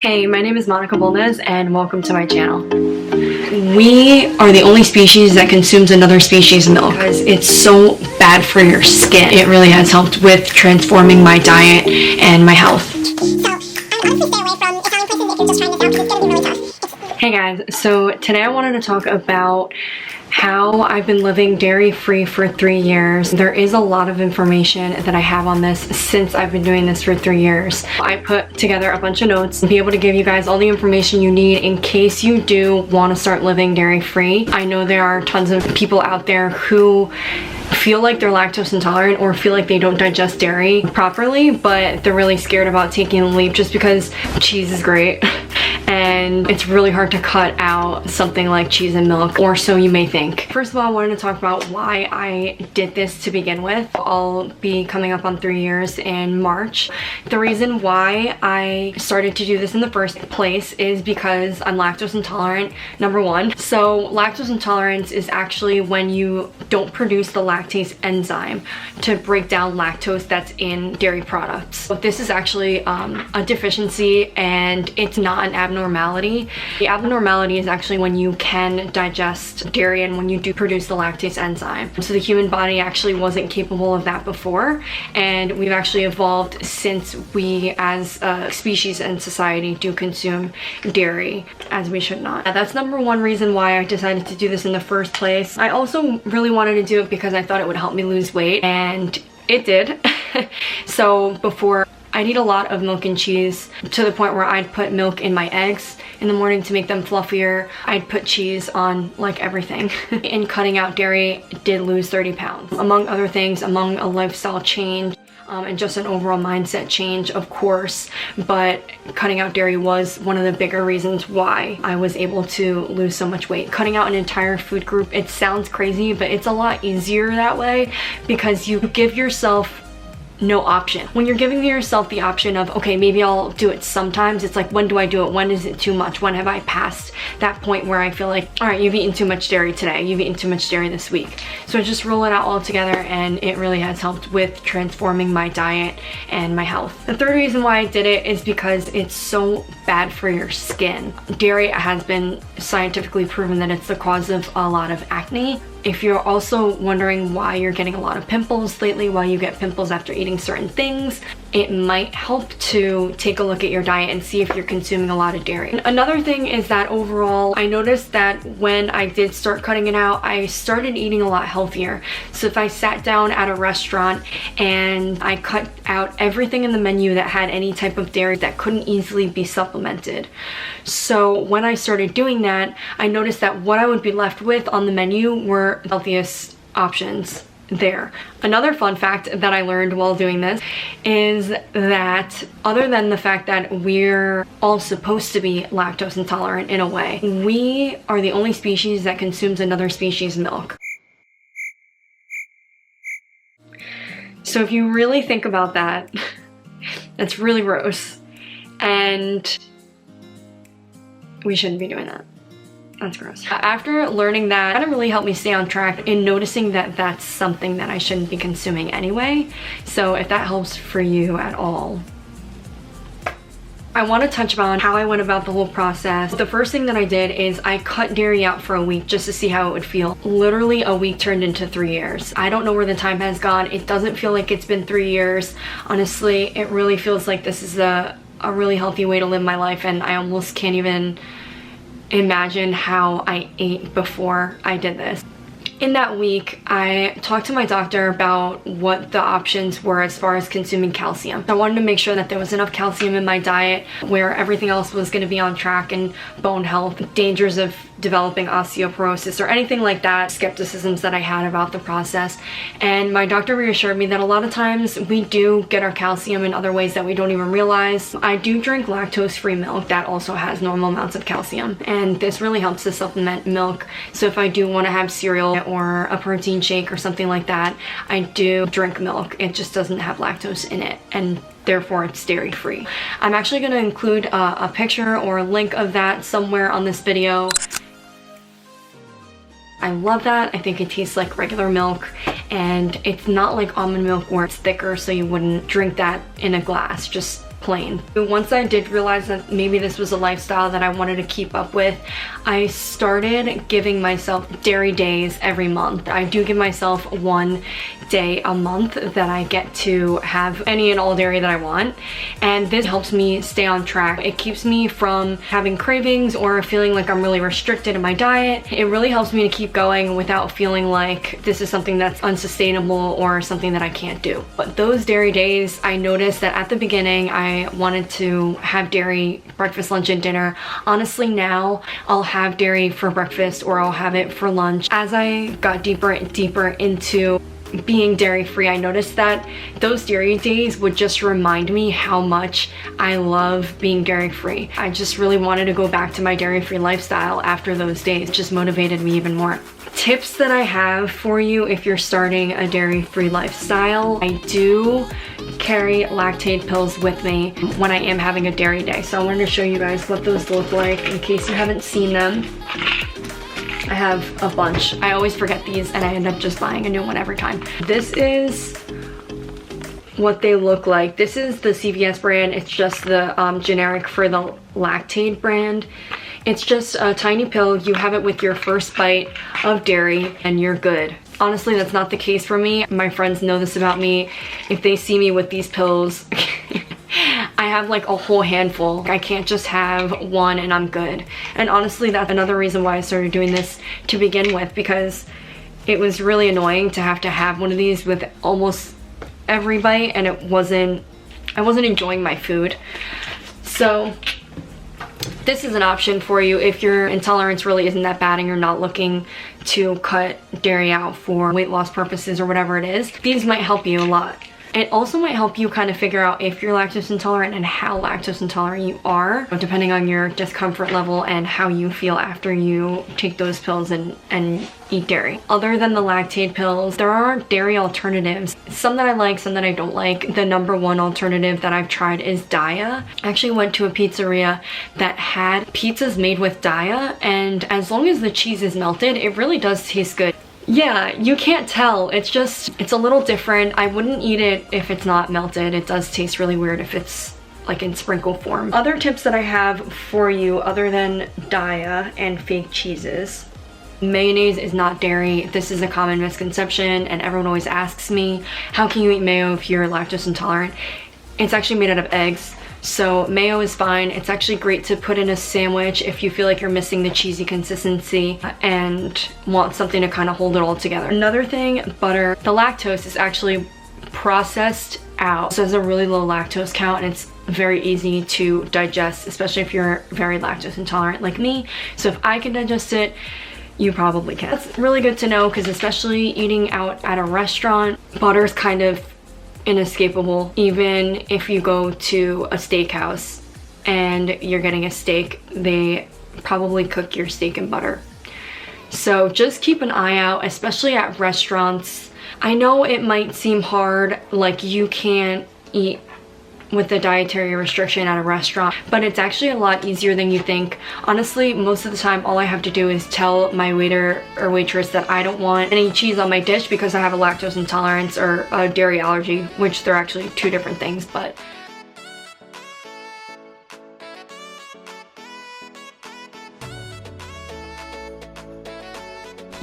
Hey, my name is Monica Bolnez and welcome to my channel. We are the only species that consumes another species' milk because it's so bad for your skin. It really has helped with transforming my diet and my health. Hey guys, so today I wanted to talk about how I've been living dairy-free for 3 years. There is a lot of information that I have on this since I've been doing this for 3 years. I put together a bunch of notes to be able to give you guys all the information you need in case you do want to start living dairy-free. I know there are tons of people out there who feel like they're lactose intolerant or feel like they don't digest dairy properly, but they're really scared about taking the leap just because cheese is great. And it's really hard to cut out something like cheese and milk, or so you may think. First of all, I wanted to talk about why I did this to begin with. I'll be coming up on 3 years in March. The reason why I started to do this in the first place is because I'm lactose intolerant, number one. So lactose intolerance is actually when you don't produce the lactase enzyme to break down lactose that's in dairy products. So this is actually a deficiency, and it's not an abnormality. The abnormality is actually when you can digest dairy and when you do produce the lactase enzyme. So the human body actually wasn't capable of that before, and we've actually evolved since we as a species and society do consume dairy as we should not. That's number one reason why I decided to do this in the first place. I also really wanted to do it because I thought it would help me lose weight, and it did. So before, I'd eat a lot of milk and cheese to the point where I'd put milk in my eggs in the morning to make them fluffier. I'd put cheese on like everything. In cutting out dairy, did lose 30 pounds. Among other things, among a lifestyle change and just an overall mindset change, of course, but cutting out dairy was one of the bigger reasons why I was able to lose so much weight. Cutting out an entire food group, it sounds crazy, but it's a lot easier that way because you give yourself no option. When you're giving yourself the option of, okay, maybe I'll do it sometimes, it's like, when do I do it? When is it too much? When have I passed that point where I feel like, all right, you've eaten too much dairy today, you've eaten too much dairy this week. So I just roll it out all together, and it really has helped with transforming my diet and my health. The third reason why I did it is because it's so bad for your skin. Dairy has been scientifically proven that it's the cause of a lot of acne. If you're also wondering why you're getting a lot of pimples lately, why you get pimples after eating certain things, it might help to take a look at your diet and see if you're consuming a lot of dairy. Another thing is that overall, I noticed that when I did start cutting it out, I started eating a lot healthier. So if I sat down at a restaurant and I cut out everything in the menu that had any type of dairy that couldn't easily be supplemented. So when I started doing that, I noticed that what I would be left with on the menu were the healthiest options there. Another fun fact that I learned while doing this is that other than the fact that we're all supposed to be lactose intolerant in a way, we are the only species that consumes another species' milk. So if you really think about that, that's really gross, and we shouldn't be doing that. That's gross. After learning that, it kind of really helped me stay on track in noticing that that's something that I shouldn't be consuming anyway. So if that helps for you at all, I want to touch on how I went about the whole process. The first thing that I did is I cut dairy out for a week just to see how it would feel. Literally a week turned into 3 years. I don't know where the time has gone. It doesn't feel like it's been 3 years. Honestly, it really feels like this is a really healthy way to live my life, and I almost can't even imagine how I ate before I did this. In that week, I talked to my doctor about what the options were as far as consuming calcium. I wanted to make sure that there was enough calcium in my diet where everything else was going to be on track, and bone health, dangers of developing osteoporosis or anything like that, skepticisms that I had about the process. And my doctor reassured me that a lot of times we do get our calcium in other ways that we don't even realize. I do drink lactose-free milk that also has normal amounts of calcium, and this really helps to supplement milk. So if I do want to have cereal or a protein shake or something like that, I do drink milk. It just doesn't have lactose in it, and therefore it's dairy free. I'm actually going to include a picture or a link of that somewhere on this video. I love that. I think it tastes like regular milk, and it's not like almond milk where it's thicker, so you wouldn't drink that in a glass. Just plain. Once I did realize that maybe this was a lifestyle that I wanted to keep up with, I started giving myself dairy days every month. I do give myself one day a month that I get to have any and all dairy that I want, and this helps me stay on track. It keeps me from having cravings or feeling like I'm really restricted in my diet. It really helps me to keep going without feeling like this is something that's unsustainable or something that I can't do. But those dairy days, I noticed that at the beginning I wanted to have dairy breakfast, lunch, and dinner. Honestly, now I'll have dairy for breakfast or I'll have it for lunch. As I got deeper and deeper into being dairy free, I noticed that those dairy days would just remind me how much I love being dairy free. I just really wanted to go back to my dairy free lifestyle after those days. It just motivated me even more. Tips that I have for you if you're starting a dairy free lifestyle: I do carry LACTAID pills with me when I am having a dairy day. So I wanted to show you guys what those look like in case you haven't seen them. I have a bunch. I always forget these and I end up just buying a new one every time. This is what they look like. This is the CVS brand. It's just the generic for the LACTAID brand. It's just a tiny pill. You have it with your first bite of dairy and you're good. Honestly, that's not the case for me. My friends know this about me. If they see me with these pills, I have like a whole handful. I can't just have one and I'm good. And honestly, that's another reason why I started doing this to begin with, because it was really annoying to have one of these with almost every bite, and I wasn't enjoying my food. So this is an option for you if your intolerance really isn't that bad and you're not looking to cut dairy out for weight loss purposes or whatever it is. These might help you a lot. It also might help you kind of figure out if you're lactose intolerant and how lactose intolerant you are, depending on your discomfort level and how you feel after you take those pills and eat dairy. Other than the LACTAID pills, there are dairy alternatives. Some that I like, some that I don't like. The number one alternative that I've tried is Daya. I actually went to a pizzeria that had pizzas made with Daya, and as long as the cheese is melted, it really does taste good. Yeah, you can't tell. It's a little different. I wouldn't eat it if it's not melted. It does taste really weird if it's like in sprinkle form. Other tips that I have for you other than Daya and fake cheeses: mayonnaise is not dairy. This is a common misconception and everyone always asks me, how can you eat mayo if you're lactose intolerant? It's actually made out of eggs. So mayo is fine. It's actually great to put in a sandwich if you feel like you're missing the cheesy consistency and want something to kind of hold it all together. Another thing, butter. The lactose is actually processed out, so it has a really low lactose count and it's very easy to digest, especially if you're very lactose intolerant like me. So if I can digest it, you probably can. That's really good to know, because especially eating out at a restaurant, butter is kind of inescapable. Even if you go to a steakhouse and you're getting a steak, they probably cook your steak in butter. So just keep an eye out, especially at restaurants. I know it might seem hard, like you can't eat with the dietary restriction at a restaurant, but it's actually a lot easier than you think. Honestly, most of the time all I have to do is tell my waiter or waitress that I don't want any cheese on my dish because I have a lactose intolerance or a dairy allergy, which they're actually two different things, but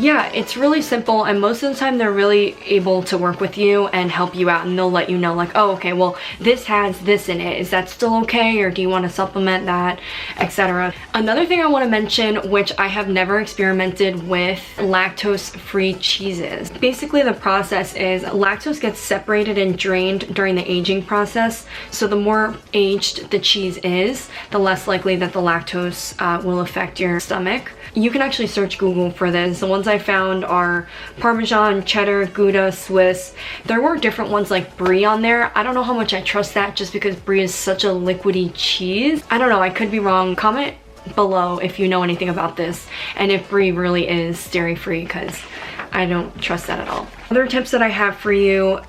yeah, it's really simple, and most of the time they're really able to work with you and help you out, and they'll let you know like, oh, okay, well, this has this in it. Is that still okay, or do you want to supplement that, etc. Another thing I want to mention, which I have never experimented with, lactose-free cheeses. Basically, the process is lactose gets separated and drained during the aging process, so the more aged the cheese is, the less likely that the lactose will affect your stomach. You can actually search Google for this. The ones I found are Parmesan, Cheddar, Gouda, Swiss. There were different ones like Brie on there. I don't know how much I trust that just because Brie is such a liquidy cheese. I don't know, I could be wrong. Comment below if you know anything about this and if Brie really is dairy-free, because I don't trust that at all. Other tips that I have for you,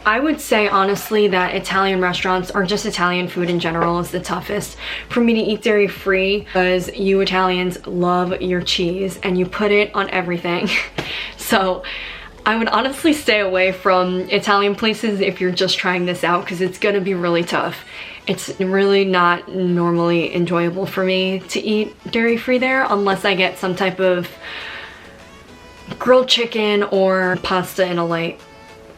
I would say honestly that Italian restaurants, or just Italian food in general, is the toughest for me to eat dairy free, because you Italians love your cheese and you put it on everything. So I would honestly stay away from Italian places if you're just trying this out, because it's gonna be really tough. It's really not normally enjoyable for me to eat dairy-free there unless I get some type of grilled chicken or pasta in a light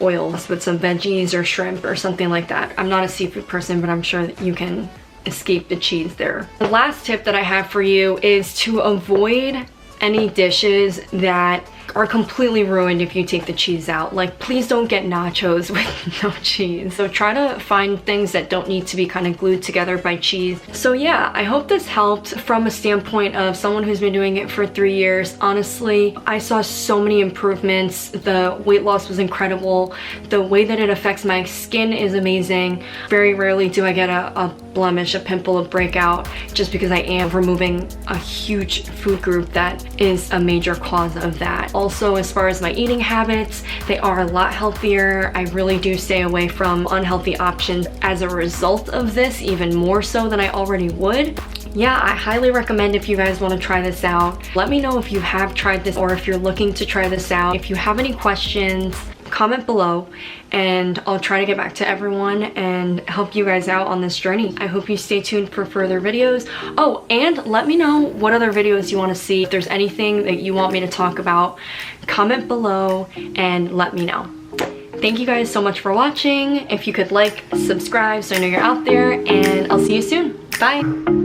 oil with some veggies or shrimp or something like that. I'm not a seafood person, but I'm sure that you can escape the cheese there. The last tip that I have for you is to avoid any dishes that are completely ruined if you take the cheese out. Like, please don't get nachos with no cheese. So try to find things that don't need to be kind of glued together by cheese. So yeah, I hope this helped from a standpoint of someone who's been doing it for 3 years. Honestly, I saw so many improvements. The weight loss was incredible. The way that it affects my skin is amazing. Very rarely do I get a blemish, a pimple, a breakout, just because I am removing a huge food group that is a major cause of that. Also, as far as my eating habits, they are a lot healthier. I really do stay away from unhealthy options as a result of this, even more so than I already would. Yeah, I highly recommend if you guys want to try this out. Let me know if you have tried this or if you're looking to try this out. If you have any questions, comment below and I'll try to get back to everyone and help you guys out on this journey. I hope you stay tuned for further videos. Oh, and let me know what other videos you want to see. If there's anything that you want me to talk about, comment below and let me know. Thank you guys so much for watching. If you could like, subscribe so I know you're out there, and I'll see you soon. Bye.